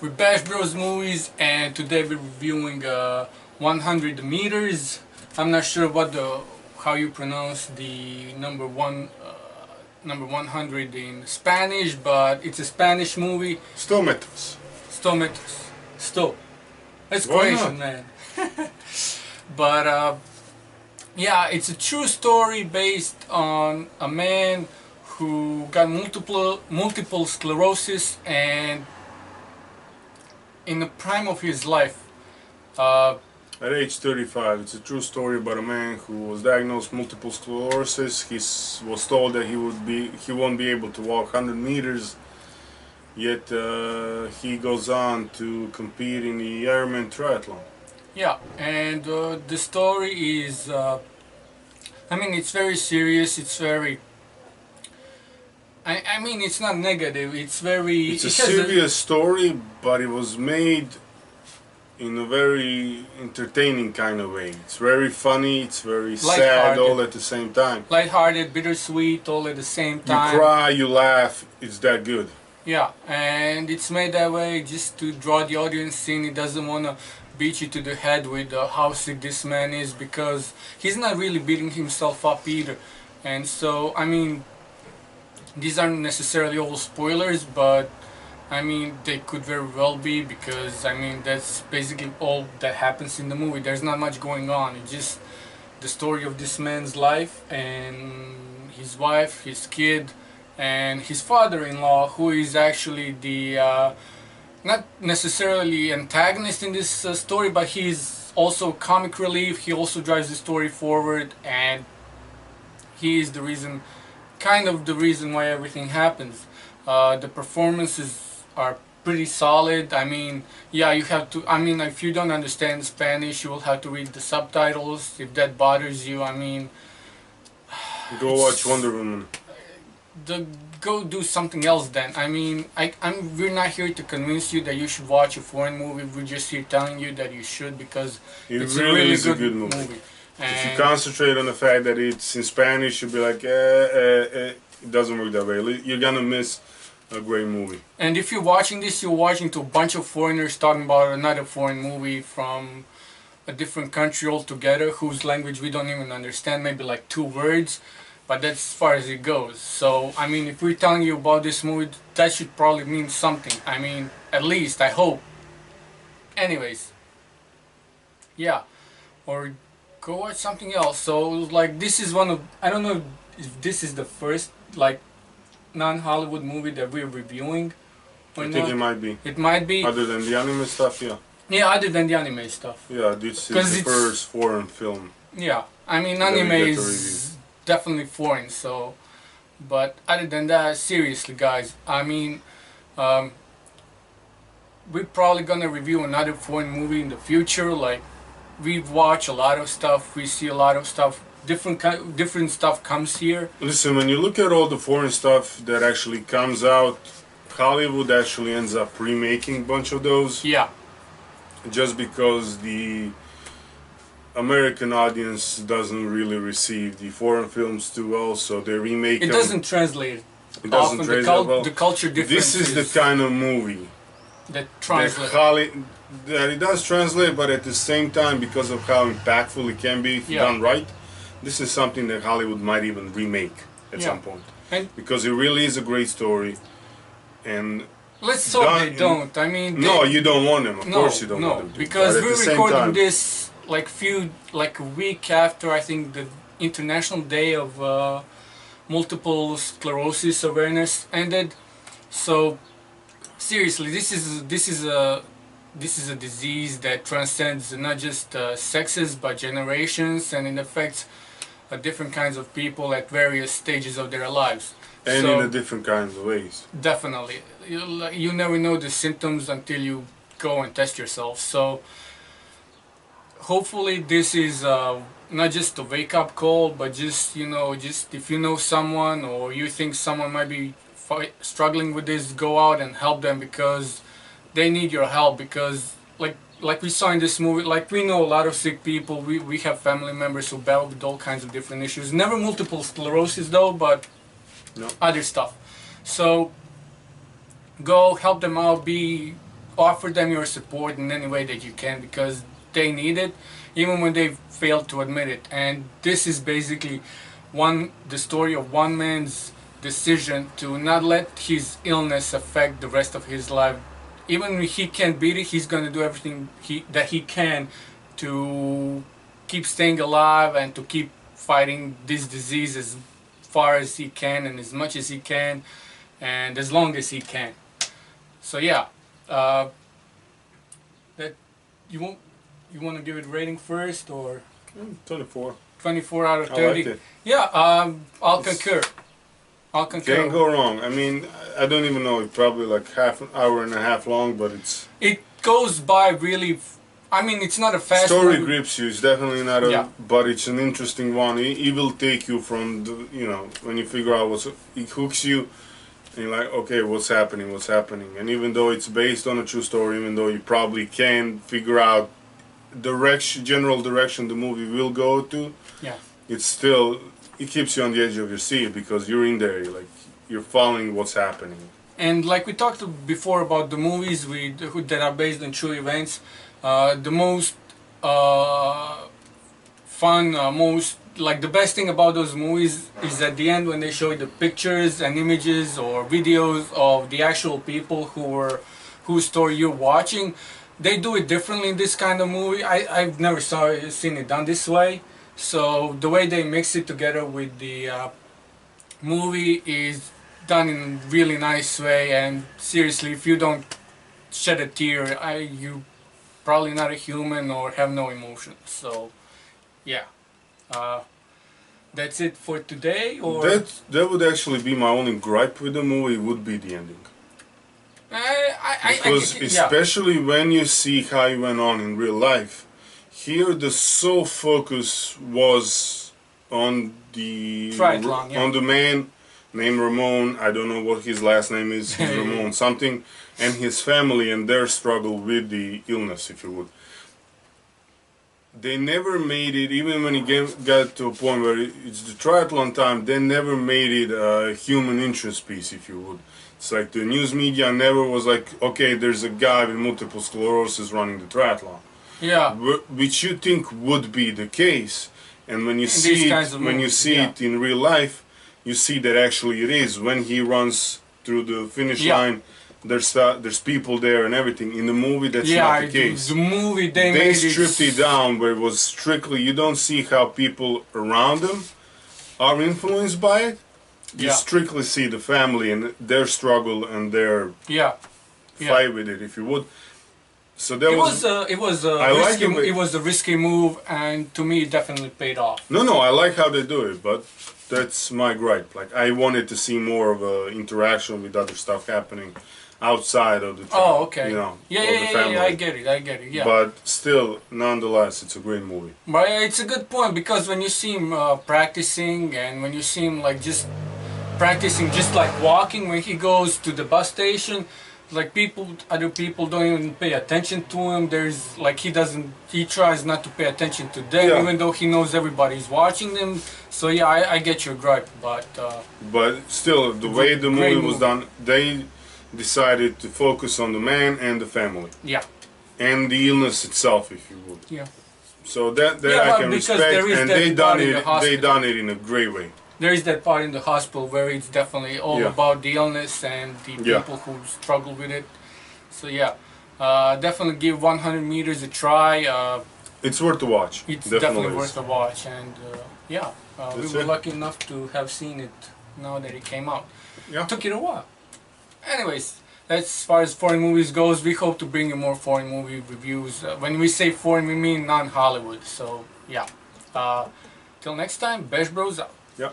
We're Bash Bros Movies, and today we're reviewing 100 meters. I'm not sure how you pronounce the number 100 in Spanish, but it's a Spanish movie. 100 metros. 100 metros. 100. That's Why Croatian, not? man. But yeah, it's a true story based on a man who got multiple sclerosis, and in the prime of his life, At age 35, it's a true story about a man who was diagnosed multiple sclerosis. He was told that he won't be able to walk 100 meters. Yet he goes on to compete in the Ironman triathlon. yeah, and the story is, I mean, it's very serious. It's very, I mean, it's not negative. It's very. It's a it has serious story, but it was made in a very entertaining kind of way. It's very funny, it's very sad Lighthearted. all at the same time. lighthearted, bittersweet, all at the same You time. cry, you laugh, it's that good. Yeah, and it's made that way just to draw the audience in. It doesn't want to beat you to the head with how sick this man is, because he's not really beating himself up either. And so, I mean, these aren't necessarily all spoilers, but I mean, they could very well be, because I mean, that's basically all that happens in the movie. There's not much going on. It's just the story of this man's life and his wife, his kid, and his father-in-law, who is actually the not necessarily antagonist in this story, but he's also comic relief. He also drives the story forward, and he is the reason, kind of the reason why everything happens. The performances are pretty solid. I mean, yeah, you have to, I mean, if you don't understand Spanish, you will have to read the subtitles if that bothers you. I mean, Go watch Wonder Woman. go do something else then. I mean, we're not here to convince you that you should watch a foreign movie. We're just here telling you that you should, because It it's really a really is a good movie. If you And concentrate on the fact that it's in Spanish, you'll be like, it doesn't work that way. You're gonna miss a great movie. And if you're watching this, you're watching to a bunch of foreigners talking about another foreign movie from a different country altogether, whose language we don't even understand, maybe like 2 words, but that's as far as it goes. So, I mean, if we're telling you about this movie, that should probably mean something. I mean, at least, I hope. Anyways, yeah, or go watch something else. So, like, this is one of, I don't know if this is the first, like, non-Hollywood movie that we're reviewing or I think not. it might be. It might be. Other than the anime stuff, yeah. Yeah, other than the anime stuff. Yeah, this is 'Cause the it's- first foreign film. Yeah, I mean, That we anime get to is definitely foreign, so. But other than that, seriously, guys, I mean, we're probably gonna review another foreign movie in the future. Like, we watch a lot of stuff, we see a lot of stuff. Different stuff comes here. Listen, when you look at all the foreign stuff that actually comes out, Hollywood actually ends up remaking a bunch of those, Yeah, just because the American audience doesn't really receive the foreign films too well, so they remake it them. doesn't translate. It doesn't Often translate well. the culture difference This is the kind of movie that that, translates. that it does translate, but at the same time, because of how impactful it can be if Yeah. done right, this is something that Hollywood might even remake at Yeah. some point. And Because it really is a great story, and let's hope they Done- don't. I mean, no, you don't want them. Of course, you don't no, want them to. because but at the we're same recording time, this like a week after, I think, the International Day of Multiple Sclerosis Awareness ended. So seriously, this is a disease that transcends not just sexes but generations, and it affects different kinds of people at various stages of their lives. and So- in a different kinds of ways. Definitely. You never know the symptoms until you go and test yourself. So hopefully this is not just a wake-up call, but just, you know, just if you know someone or you think someone might be struggling with this, go out and help them, because they need your help. Because like we saw in this movie, like, we know a lot of sick people. We have family members who battle with all kinds of different issues. Never multiple sclerosis though, but No. other stuff. So go help them out, be offer them your support in any way that you can, because they need it, even when they fail to admit it. And this is basically the story of one man's decision to not let his illness affect the rest of his life. Even if he can't beat it, he's going to do everything that he can to keep staying alive and to keep fighting this disease as far as he can and as much as he can and as long as he can. So yeah, that you want to give it a rating first, or 24. 24 out of 30? I liked it. Yeah, I'll concur. Can't go wrong. I mean, I don't even know, it's probably like half an hour and a half long, but it goes by really. I mean, it's not a fast story movie. grips you. It's definitely not a, but it's an interesting one. It will take you from the, when you figure out it hooks you, and you're like, okay, what's happening? And even though it's based on a true story, even though you probably can figure out general direction the movie will go to, it's still, it keeps you on the edge of your seat because you're in there, you're following what's happening. And like we talked before about the movies that are based on true events, the most fun, the best thing about those movies is at the end when they show you the pictures and images or videos of the actual people whose story you're watching. They do it differently in this kind of movie. I've never seen it done this way. So the way they mix it together with the movie is done in a really nice way. And seriously, if you don't shed a tear, you probably not a human or have no emotions. So yeah, that's it for today. Or that would actually be my only gripe with the movie, would be the ending. Because especially when you see how it went on in real life, here the sole focus was on the triathlon, on the man named Ramon. I don't know what his last name is. He's Ramon something, and his family and their struggle with the illness, if you would. They never made it, even when it got to a point where it's the triathlon time, they never made it a human interest piece, if you would. It's like the news media never was like, okay, there's a guy with multiple sclerosis running the triathlon. Yeah. Which you think would be the case, and when you see it in real life, you see that actually it is. When he runs through the finish line, there's people there and everything. In the movie, that's not the case. The movie they stripped it down where it was strictly, you don't see how people around them are influenced by it. You strictly see the family and their struggle and their fight with it, if you would. So that it was a risky move, and to me it definitely paid off. No, I like how they do it, but that's my gripe. Like, I wanted to see more of a interaction with other stuff happening outside of the family. I get it, yeah. But still, nonetheless, it's a great movie. But it's a good point, because when you see him practicing, and when you see him just practicing, just like walking, when he goes to the bus station, like other people don't even pay attention to him. He tries not to pay attention to them, even though he knows everybody's watching them. So yeah, I get your gripe, but still, the way the movie was done, they decided to focus on the man and the family. Yeah. And the illness itself, if you would. Yeah. So that I can respect, and they done it in a great way. There is that part in the hospital where it's definitely all about the illness and the people who struggle with it. So yeah, definitely give 100 meters a try. It's worth the watch. It's definitely worth the watch, and we were lucky enough to have seen it now that it came out. Yeah. Took it a while. Anyways, as far as foreign movies goes, we hope to bring you more foreign movie reviews. When we say foreign, we mean non-Hollywood. So yeah. Till next time, Besh Bros out. Yeah.